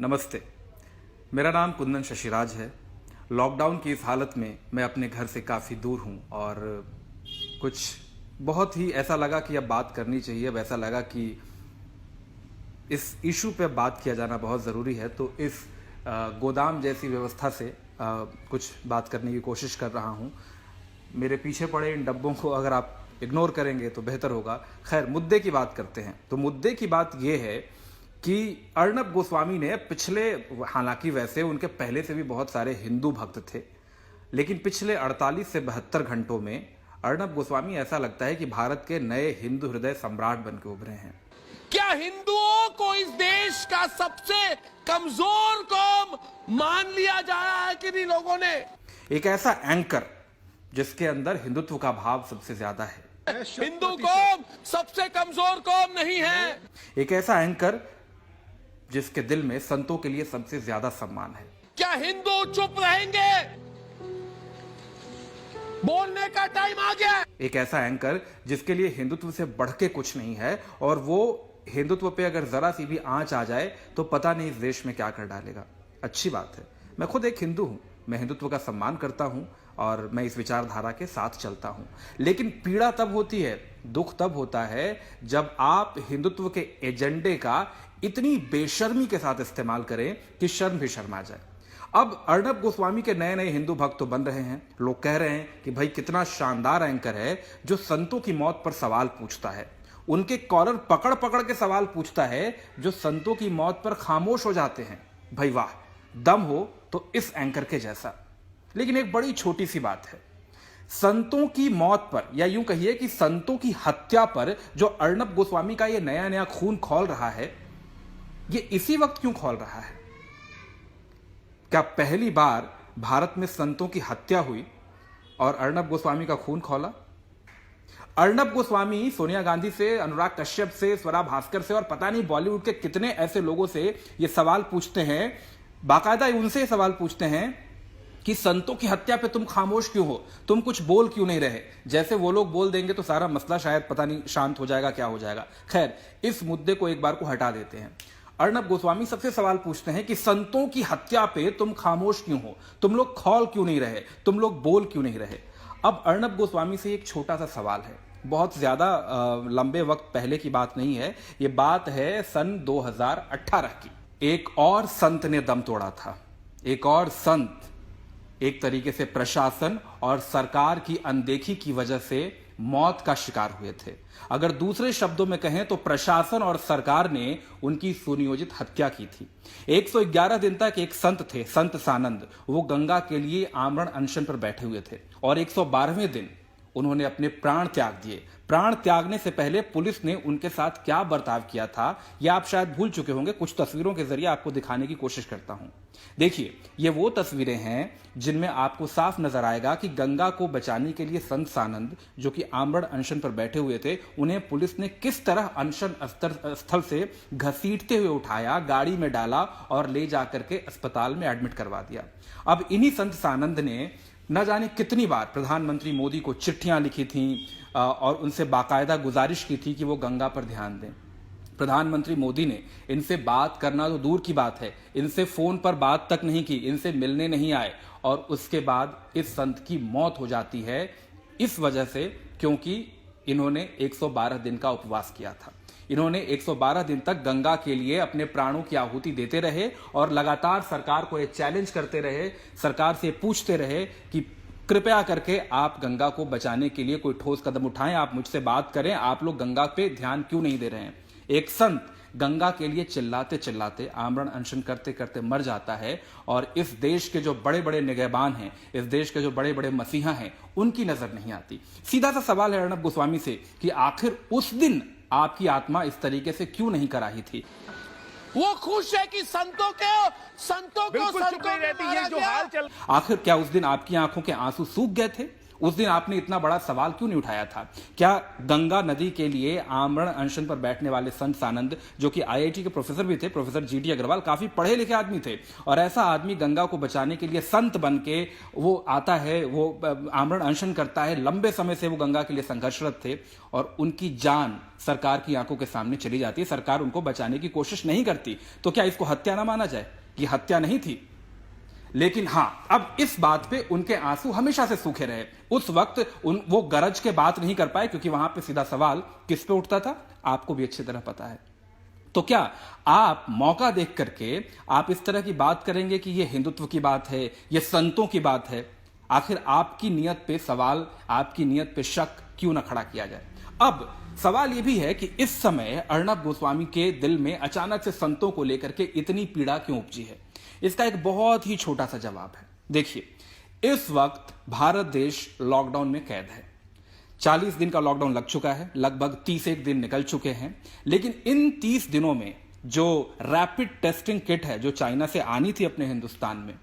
नमस्ते। मेरा नाम कुंदन शशिराज है। लॉकडाउन की इस हालत में मैं अपने घर से काफ़ी दूर हूं और कुछ बहुत ही ऐसा लगा कि अब बात करनी चाहिए। अब ऐसा लगा कि इस इशू पे बात किया जाना बहुत ज़रूरी है। तो इस गोदाम जैसी व्यवस्था से कुछ बात करने की कोशिश कर रहा हूं। मेरे पीछे पड़े इन डब्बों को अगर आप इग्नोर करेंगे तो बेहतर होगा। खैर, मुद्दे की बात करते हैं। तो मुद्दे की बात यह है कि अर्नब गोस्वामी ने पिछले, हालांकि वैसे उनके पहले से भी बहुत सारे हिंदू भक्त थे, लेकिन पिछले 48 से 72 घंटों में अर्नब गोस्वामी ऐसा लगता है कि भारत के नए हिंदू हृदय सम्राट बन के उभरे हैं। क्या हिंदुओं को इस देश का सबसे कमजोर कौम मान लिया जा रहा है कि नहीं लोगों ने? एक ऐसा एंकर जिसके अंदर हिंदुत्व का भाव सबसे ज्यादा है। हिंदू कौम सबसे कमजोर कौम नहीं है। एक ऐसा एंकर जिसके दिल में संतों के लिए सबसे ज्यादा सम्मान है। क्या हिंदू चुप रहेंगे? बोलने का टाइम आ गया। एक ऐसा एंकर जिसके लिए हिंदुत्व से बढ़ के कुछ नहीं है और वो हिंदुत्व पे अगर जरा सी भी आंच आ जाए तो पता नहीं इस देश में क्या कर डालेगा। अच्छी बात है, मैं खुद एक हिंदू हूं, मैं हिंदुत्व का सम्मान करता हूं और मैं इस विचारधारा के साथ चलता हूं। लेकिन पीड़ा तब होती है, दुख तब होता है जब आप हिंदुत्व के एजेंडे का इतनी बेशर्मी के साथ इस्तेमाल करें कि शर्म भी शर्मा जाए। अब अर्नब गोस्वामी के नए नए हिंदू भक्त तो बन रहे हैं। लोग कह रहे हैं कि भाई कितना शानदार एंकर है जो संतों की मौत पर सवाल पूछता है, उनके कॉलर पकड़ पकड़ के सवाल पूछता है जो संतों की मौत पर खामोश हो जाते हैं। भाई वाह, दम हो तो इस एंकर के जैसा। लेकिन एक बड़ी छोटी सी बात है, संतों की मौत पर, या यूं कहिए कि संतों की हत्या पर जो अर्नब गोस्वामी का ये नया नया खून खौल रहा है, ये इसी वक्त क्यों खौल रहा है? क्या पहली बार भारत में संतों की हत्या हुई और अर्नब गोस्वामी का खून खौला? अर्नब गोस्वामी सोनिया गांधी से, अनुराग कश्यप से, स्वरा भास्कर से और पता नहीं बॉलीवुड के कितने ऐसे लोगों से ये सवाल पूछते हैं, बाकायदा उनसे सवाल पूछते हैं कि संतों की हत्या पे तुम खामोश क्यों हो, तुम कुछ बोल क्यों नहीं रहे? जैसे वो लोग बोल देंगे तो सारा मसला शायद पता नहीं शांत हो जाएगा, क्या हो जाएगा। खैर, इस मुद्दे को एक बार को हटा देते हैं। अर्नब गोस्वामी सबसे सवाल पूछते हैं कि संतों की हत्या पे तुम खामोश क्यों हो, तुम लोग खौल क्यों नहीं रहे, तुम लोग बोल क्यों नहीं रहे? अब अर्नब गोस्वामी से एक छोटा सा सवाल है, बहुत ज्यादा लंबे वक्त पहले की बात नहीं है, ये बात है सन 2018 की। एक और संत ने दम तोड़ा था। एक और संत एक तरीके से प्रशासन और सरकार की अनदेखी की वजह से मौत का शिकार हुए थे। अगर दूसरे शब्दों में कहें तो प्रशासन और सरकार ने उनकी सुनियोजित हत्या की थी। 111 दिन तक एक संत थे, संत सानंद, वो गंगा के लिए आमरण अनशन पर बैठे हुए थे और 112वें दिन उन्होंने अपने प्राण त्याग दिए। प्राण त्यागने से पहले पुलिस ने उनके साथ क्या बर्ताव किया था यह आप शायद भूल चुके होंगे। कुछ तस्वीरों के जरिए आपको दिखाने की कोशिश करता हूं। देखिए, ये वो तस्वीरें हैं जिनमें आपको साफ नजर आएगा कि गंगा को बचाने के लिए संत सानंद, जो कि आमरण अनशन पर बैठे हुए थे, उन्हें पुलिस ने किस तरह अनशन स्थल से घसीटते हुए उठाया, गाड़ी में डाला और ले जाकर के अस्पताल में एडमिट करवा दिया। अब इन्हीं संत सानंद ने न जाने कितनी बार प्रधानमंत्री मोदी को चिट्ठियां लिखी थीं और उनसे बाकायदा गुजारिश की थी कि वो गंगा पर ध्यान दें। प्रधानमंत्री मोदी ने इनसे बात करना तो दूर की बात है, इनसे फोन पर बात तक नहीं की, इनसे मिलने नहीं आए और उसके बाद इस संत की मौत हो जाती है इस वजह से क्योंकि इन्होंने 112 दिन का उपवास किया था। इन्होंने 112 दिन तक गंगा के लिए अपने प्राणों की आहुति देते रहे और लगातार सरकार को ये चैलेंज करते रहे, सरकार से पूछते रहे कि कृपया करके आप गंगा को बचाने के लिए कोई ठोस कदम उठाएं, आप मुझसे बात करें, आप लोग गंगा पे ध्यान क्यों नहीं दे रहे हैं। एक संत गंगा के लिए चिल्लाते चिल्लाते, आमरण अनशन करते करते मर जाता है और इस देश के जो बड़े बड़े निगहबान हैं, इस देश के जो बड़े बड़े मसीहा हैं, उनकी नजर नहीं आती। सीधा सा सवाल है अर्नब गोस्वामी से कि आखिर उस दिन आपकी आत्मा इस तरीके से क्यों नहीं कराही थी? वो खुश है कि संतों को रहती है जो हाल चल। आखिर क्या उस दिन आपकी आंखों के आंसू सूख गए थे? उस दिन आपने इतना बड़ा सवाल क्यों नहीं उठाया था? क्या गंगा नदी के लिए आमरण अनशन पर बैठने वाले संत सानंद, जो कि आईआईटी के प्रोफेसर भी थे, प्रोफेसर जीटी अग्रवाल, काफी पढ़े लिखे आदमी थे, और ऐसा आदमी गंगा को बचाने के लिए संत बन के वो आता है, वो आमरण अनशन करता है, लंबे समय से वो गंगा के लिए संघर्षरत थे, और उनकी जान सरकार की आंखों के सामने चली जाती है, सरकार उनको बचाने की कोशिश नहीं करती, तो क्या इसको हत्या ना माना जाए? कि हत्या नहीं थी। लेकिन हां, अब इस बात पे उनके आंसू हमेशा से सूखे रहे। उस वक्त वो गरज के बात नहीं कर पाए, क्योंकि वहां पे सीधा सवाल किस पे उठता था, आपको भी अच्छी तरह पता है। तो क्या आप मौका देख करके आप इस तरह की बात करेंगे कि ये हिंदुत्व की बात है, ये संतों की बात है? आखिर आपकी नियत पे सवाल, आपकी नियत पे शक क्यों ना खड़ा किया जाए? अब सवाल यह भी है कि इस समय अर्णब गोस्वामी के दिल में अचानक से संतों को लेकर के इतनी पीड़ा क्यों उपजी है? इसका एक बहुत ही छोटा सा जवाब है। देखिए, इस वक्त भारत देश लॉकडाउन में कैद है। 40 दिन का लॉकडाउन लग चुका है, लगभग 31 दिन निकल चुके हैं, लेकिन इन 30 दिनों में जो रैपिड टेस्टिंग किट है, जो चाइना से आनी थी अपने हिंदुस्तान में,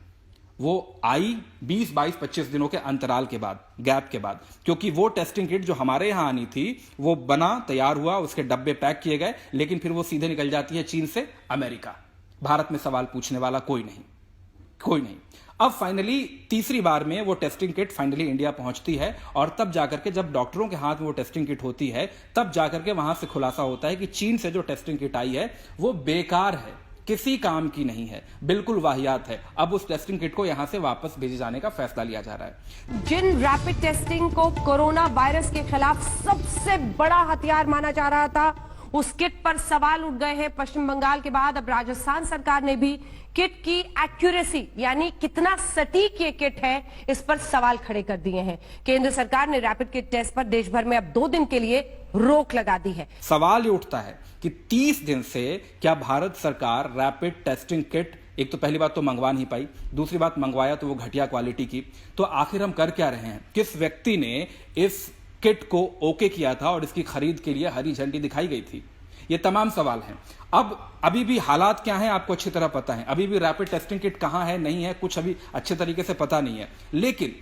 वो आई 20, 22, 25 दिनों के अंतराल के बाद, गैप के बाद, क्योंकि वो टेस्टिंग किट जो हमारे यहां आनी थी वो बना, तैयार हुआ, उसके डब्बे पैक किए गए, लेकिन फिर वो सीधे निकल जाती है चीन से अमेरिका। भारत में सवाल पूछने वाला कोई नहीं। अब फाइनली तीसरी बार में वो टेस्टिंग किट फाइनली इंडिया पहुंचती है, और तब जाकर के जब डॉक्टरों के हाथ में वो टेस्टिंग किट होती है, तब जाकर के वहां से खुलासा होता है कि चीन से जो टेस्टिंग किट आई है वो बेकार है, किसी काम की नहीं है, बिल्कुल वाहियात है। अब उस टेस्टिंग किट को यहां से वापस भेजे जाने का फैसला लिया जा रहा है। जिन रैपिड टेस्टिंग को कोरोना वायरस के खिलाफ सबसे बड़ा हथियार माना जा रहा था, उस किट पर सवाल उठ गए हैं। पश्चिम बंगाल के बाद अब राजस्थान सरकार ने भी किट की एक्यूरेसी, यानी कितना सटीक ये किट है, इस पर सवाल खड़े कर दिए हैं। केंद्र सरकार ने रैपिड किट टेस्ट पर देश भर में अब 2 दिन के लिए रोक लगा दी है। सवाल ये उठता है कि 30 दिन से क्या भारत सरकार रैपिड टेस्टिंग किट, एक तो पहली बात तो मंगवा नहीं पाई, दूसरी बात मंगवाया तो वो घटिया क्वालिटी की, तो आखिर हम कर क्या रहे हैं? किस व्यक्ति ने इस किट को ओके किया था और इसकी खरीद के लिए हरी झंडी दिखाई गई थी? ये तमाम सवाल हैं। अब अभी भी हालात क्या हैं आपको अच्छी तरह पता है, अभी भी रैपिड टेस्टिंग किट कहां है, नहीं है, कुछ अभी अच्छे तरीके से पता नहीं है, लेकिन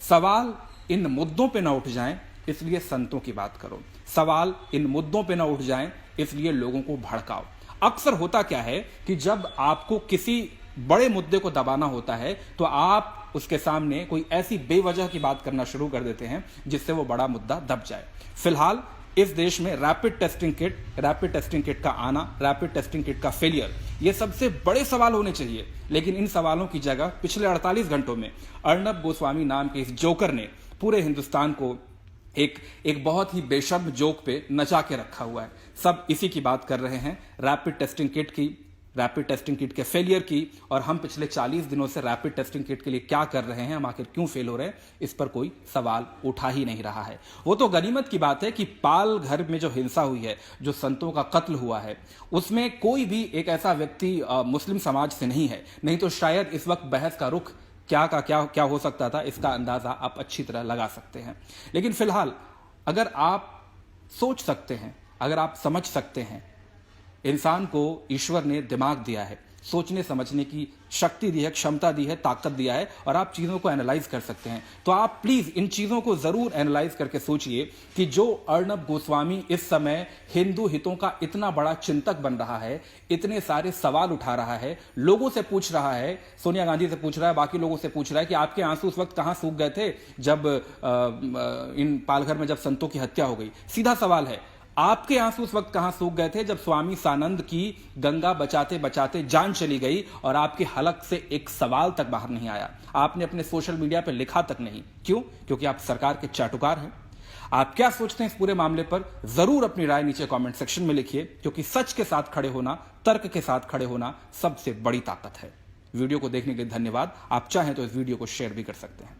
सवाल इन मुद्दों पे ना उठ जाएं, इसलिए संतों की बात करो। सवाल इन मुद्दों पे ना उठ जाएं, इसलिए लोगों को भड़काओ। अक्सर होता क्या है कि जब आपको किसी बड़े मुद्दे को दबाना होता है तो आप उसके सामने कोई ऐसी बेवजह की बात करना शुरू कर देते हैं जिससे वो बड़ा मुद्दा दब जाए। फिलहाल इस देश में रैपिड टेस्टिंग किट का आना, रैपिड टेस्टिंग किट का फेलियर, ये सबसे बड़े सवाल होने चाहिए, लेकिन इन सवालों की जगह पिछले 48 घंटों में अर्णब गोस्वामी नाम के इस जोकर ने पूरे हिंदुस्तान को एक बहुत ही बेशर्म जोक पे नचा के रखा हुआ है। सब इसी की बात कर रहे हैं, रैपिड टेस्टिंग किट की, रैपिड टेस्टिंग किट के फेलियर की, और हम पिछले 40 दिनों से रैपिड टेस्टिंग किट के लिए क्या कर रहे हैं, हम आखिर क्यों फेल हो रहे हैं, इस पर कोई सवाल उठा ही नहीं रहा है। वो तो गनीमत की बात है कि पाल घर में जो हिंसा हुई है, जो संतों का कत्ल हुआ है, उसमें कोई भी एक ऐसा व्यक्ति मुस्लिम समाज से नहीं है, नहीं तो शायद इस वक्त बहस का रुख क्या हो सकता था, इसका अंदाजा आप अच्छी तरह लगा सकते हैं। लेकिन फिलहाल अगर आप सोच सकते हैं, अगर आप समझ सकते हैं, इंसान को ईश्वर ने दिमाग दिया है, सोचने समझने की शक्ति दी है, क्षमता दी है, ताकत दिया है, और आप चीजों को एनालाइज कर सकते हैं, तो आप प्लीज इन चीजों को जरूर एनालाइज करके सोचिए कि जो अर्णब गोस्वामी इस समय हिंदू हितों का इतना बड़ा चिंतक बन रहा है, इतने सारे सवाल उठा रहा है, लोगों से पूछ रहा है, सोनिया गांधी से पूछ रहा है, बाकी लोगों से पूछ रहा है कि आपके आंसू उस वक्त कहां सूख गए थे जब इन पालघर में जब संतों की हत्या हो गई। सीधा सवाल है, आपके आंसू उस वक्त कहां सूख गए थे जब स्वामी सानंद की गंगा बचाते बचाते जान चली गई और आपके हलक से एक सवाल तक बाहर नहीं आया? आपने अपने सोशल मीडिया पर लिखा तक नहीं। क्यों? क्योंकि आप सरकार के चाटुकार हैं। आप क्या सोचते हैं इस पूरे मामले पर? जरूर अपनी राय नीचे कमेंट सेक्शन में लिखिए, क्योंकि सच के साथ खड़े होना, तर्क के साथ खड़े होना सबसे बड़ी ताकत है। वीडियो को देखने के लिए धन्यवाद। आप चाहें तो इस वीडियो को शेयर भी कर सकते हैं।